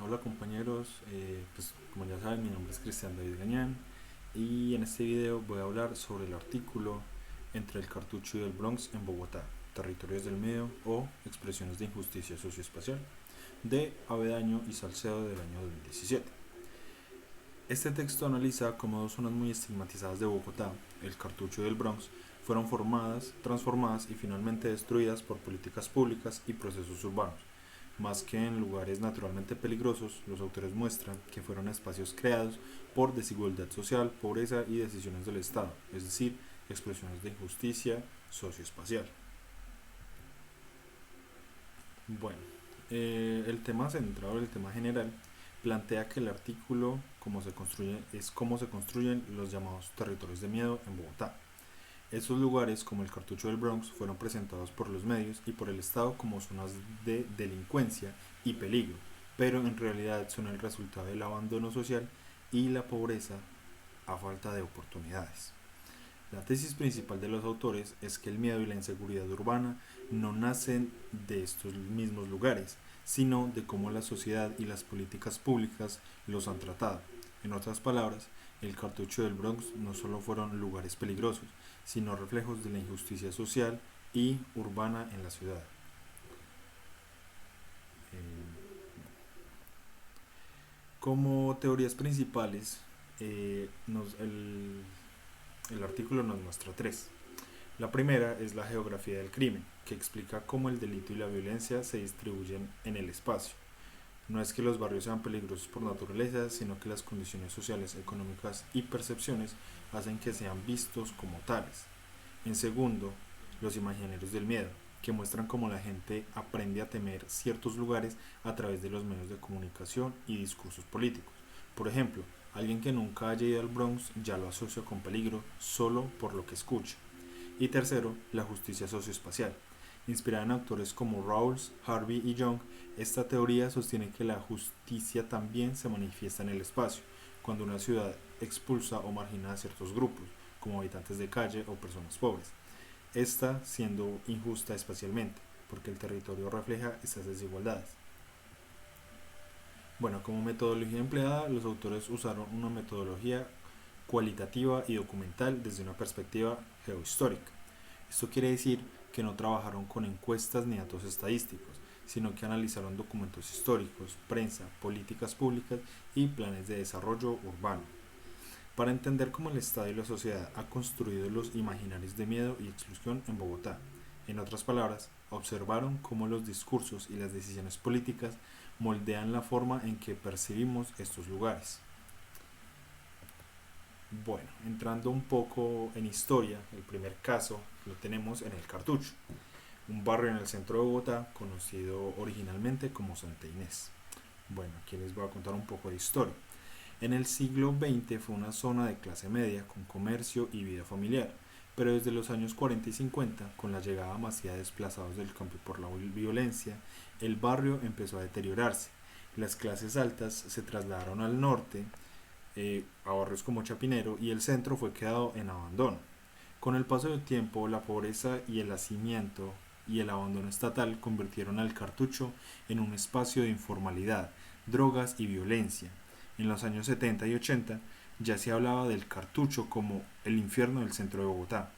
Hola compañeros, pues como ya saben mi nombre es Cristian David Gañán y en este video voy a hablar sobre el artículo Entre el Cartucho y el Bronx en Bogotá, Territorios del Miedo o Expresiones de Injusticia Socioespacial de Avedaño y Salcedo del año 2017. Este texto analiza cómo dos zonas muy estigmatizadas de Bogotá, el Cartucho y el Bronx, fueron formadas, transformadas y finalmente destruidas por políticas públicas y procesos urbanos. Más que en lugares naturalmente peligrosos, los autores muestran que fueron espacios creados por desigualdad social, pobreza y decisiones del Estado, es decir, expresiones de injusticia socioespacial. Bueno, el tema central, el tema general, plantea que el artículo cómo se construye, es cómo se construyen los llamados territorios de miedo en Bogotá. Estos lugares, como el Cartucho del Bronx, fueron presentados por los medios y por el Estado como zonas de delincuencia y peligro, pero en realidad son el resultado del abandono social y la pobreza a falta de oportunidades. La tesis principal de los autores es que el miedo y la inseguridad urbana no nacen de estos mismos lugares, sino de cómo la sociedad y las políticas públicas los han tratado. En otras palabras, el Cartucho del Bronx no solo fueron lugares peligrosos, sino reflejos de la injusticia social y urbana en la ciudad. Como teorías principales, el artículo nos muestra tres. La primera es la geografía del crimen, que explica cómo el delito y la violencia se distribuyen en el espacio. No es que los barrios sean peligrosos por naturaleza, sino que las condiciones sociales, económicas y percepciones hacen que sean vistos como tales. En segundo, los imaginarios del miedo, que muestran cómo la gente aprende a temer ciertos lugares a través de los medios de comunicación y discursos políticos. Por ejemplo, alguien que nunca haya ido al Bronx ya lo asocia con peligro solo por lo que escucha. Y tercero, la justicia socioespacial. Inspirada en autores como Rawls, Harvey y Young, esta teoría sostiene que la justicia también se manifiesta en el espacio, cuando una ciudad expulsa o margina a ciertos grupos, como habitantes de calle o personas pobres, esta siendo injusta espacialmente, porque el territorio refleja estas desigualdades. Bueno, como metodología empleada, los autores usaron una metodología cualitativa y documental desde una perspectiva geohistórica. Esto quiere decir que no trabajaron con encuestas ni datos estadísticos, sino que analizaron documentos históricos, prensa, políticas públicas y planes de desarrollo urbano, para entender cómo el Estado y la sociedad ha construido los imaginarios de miedo y exclusión en Bogotá. En otras palabras, observaron cómo los discursos y las decisiones políticas moldean la forma en que percibimos estos lugares. Bueno, entrando un poco en historia, el primer caso lo tenemos en el Cartucho, un barrio en el centro de Bogotá conocido originalmente como Santa Inés. Bueno, aquí les voy a contar un poco de historia. En el siglo XX fue una zona de clase media con comercio y vida familiar, pero desde los años 40 y 50, con la llegada masiva de desplazados del campo por la violencia, el barrio empezó a deteriorarse. Las clases altas se trasladaron al norte, a barrios como Chapinero, y el centro fue quedado en abandono. Con el paso del tiempo, la pobreza y el hacimiento y el abandono estatal convirtieron al Cartucho en un espacio de informalidad, drogas y violencia. En los años 70 y 80 ya se hablaba del Cartucho como el infierno del centro de Bogotá.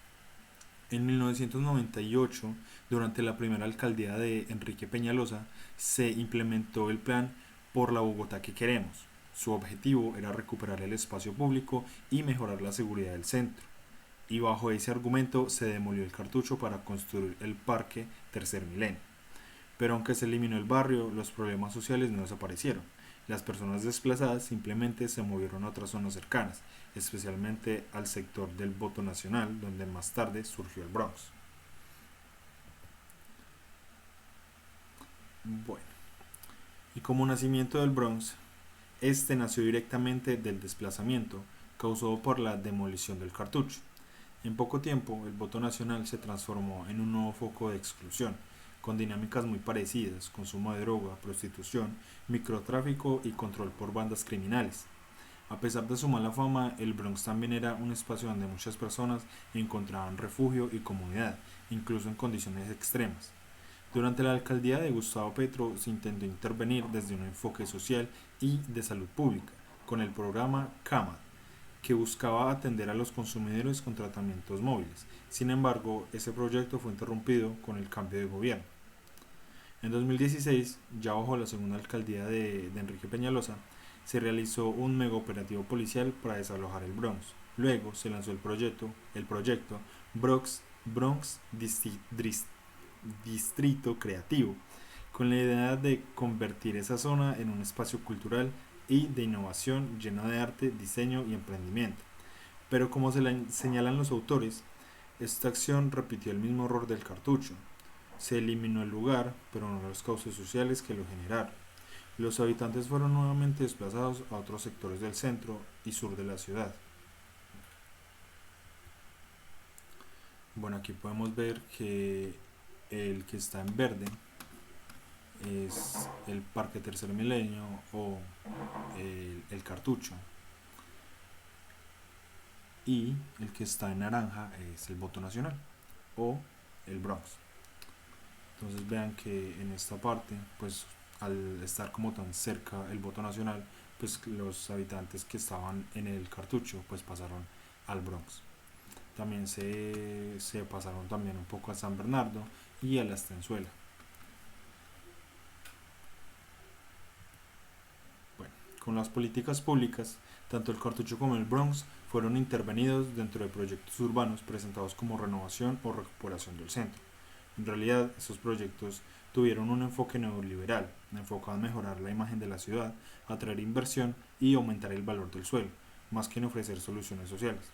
En 1998, durante la primera alcaldía de Enrique Peñalosa, se implementó el plan Por la Bogotá que queremos. Su objetivo era recuperar el espacio público y mejorar la seguridad del centro. Y bajo ese argumento se demolió el Cartucho para construir el Parque Tercer Milenio. Pero aunque se eliminó el barrio, los problemas sociales no desaparecieron. Las personas desplazadas simplemente se movieron a otras zonas cercanas, especialmente al sector del Voto Nacional, donde más tarde surgió el Bronx. Bueno, y como nacimiento del Bronx, este nació directamente del desplazamiento causado por la demolición del Cartucho. En poco tiempo, el voto nacional se transformó en un nuevo foco de exclusión, con dinámicas muy parecidas: consumo de droga, prostitución, microtráfico y control por bandas criminales. A pesar de su mala fama, el Bronx también era un espacio donde muchas personas encontraban refugio y comunidad, incluso en condiciones extremas. Durante la alcaldía de Gustavo Petro se intentó intervenir desde un enfoque social y de salud pública, con el programa CAMAT, que buscaba atender a los consumidores con tratamientos móviles. Sin embargo, ese proyecto fue interrumpido con el cambio de gobierno. En 2016, ya bajo la segunda alcaldía de Enrique Peñalosa, se realizó un mega operativo policial para desalojar el Bronx. Luego se lanzó el proyecto Bronx Distrito Creativo, con la idea de convertir esa zona en un espacio cultural y de innovación lleno de arte, diseño y emprendimiento. Pero como señalan los autores, esta acción repitió el mismo error del cartucho. Se eliminó el lugar, pero no los cauces sociales que lo generaron. Los habitantes fueron nuevamente desplazados a otros sectores del centro y sur de la ciudad. Bueno, aquí podemos ver que el que está en verde es el Parque Tercer Milenio o el Cartucho, y el que está en naranja es el Voto Nacional o el Bronx. Entonces vean que en esta parte, pues al estar como tan cerca el Voto Nacional, pues los habitantes que estaban en el Cartucho pues pasaron al Bronx. También se pasaron también un poco a San Bernardo y a la Estenzuela. Bueno, con las políticas públicas, tanto el Cartucho como el Bronx fueron intervenidos dentro de proyectos urbanos presentados como renovación o recuperación del centro. En realidad, estos proyectos tuvieron un enfoque neoliberal, enfocado en mejorar la imagen de la ciudad, atraer inversión y aumentar el valor del suelo, más que en ofrecer soluciones sociales.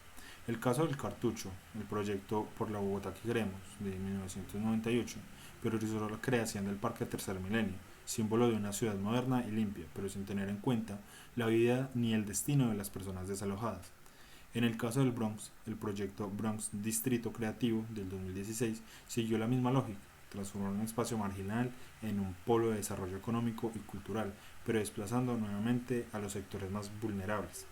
El caso del Cartucho, el proyecto Por la Bogotá que queremos, de 1998, priorizó la creación del Parque Tercer Milenio, símbolo de una ciudad moderna y limpia, pero sin tener en cuenta la vida ni el destino de las personas desalojadas. En el caso del Bronx, el proyecto Bronx Distrito Creativo del 2016 siguió la misma lógica, transformar un espacio marginal en un polo de desarrollo económico y cultural, pero desplazando nuevamente a los sectores más vulnerables.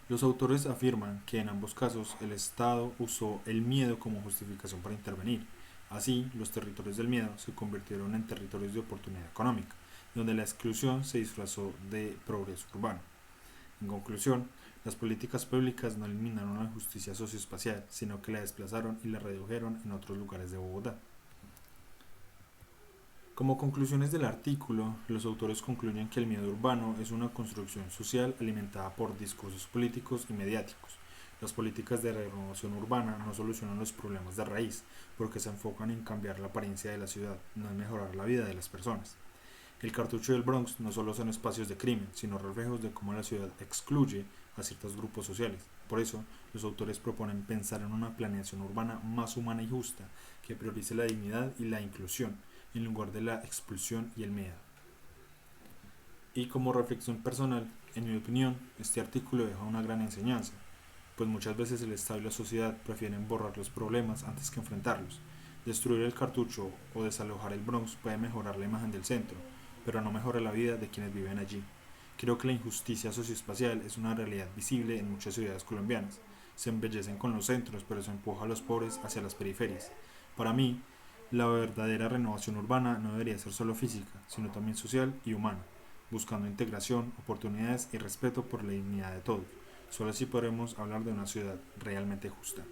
Los autores afirman que en ambos casos el Estado usó el miedo como justificación para intervenir. Así, los territorios del miedo se convirtieron en territorios de oportunidad económica, donde la exclusión se disfrazó de progreso urbano. En conclusión, las políticas públicas no eliminaron la justicia socioespacial, sino que la desplazaron y la redujeron en otros lugares de Bogotá. Como conclusiones del artículo, los autores concluyen que el miedo urbano es una construcción social alimentada por discursos políticos y mediáticos. Las políticas de renovación urbana no solucionan los problemas de raíz, porque se enfocan en cambiar la apariencia de la ciudad, no en mejorar la vida de las personas. El Cartucho del Bronx no solo son espacios de crimen, sino reflejos de cómo la ciudad excluye a ciertos grupos sociales. Por eso, los autores proponen pensar en una planeación urbana más humana y justa, que priorice la dignidad y la inclusión, en lugar de la expulsión y el miedo. Y como reflexión personal, en mi opinión, este artículo deja una gran enseñanza, pues muchas veces el Estado y la sociedad prefieren borrar los problemas antes que enfrentarlos. Destruir el Cartucho o desalojar el Bronx puede mejorar la imagen del centro, pero no mejora la vida de quienes viven allí. Creo que la injusticia socioespacial es una realidad visible en muchas ciudades colombianas. Se embellecen con los centros, pero se empuja a los pobres hacia las periferias. Para mí, la verdadera renovación urbana no debería ser solo física, sino también social y humana, buscando integración, oportunidades y respeto por la dignidad de todos. Solo así podremos hablar de una ciudad realmente justa.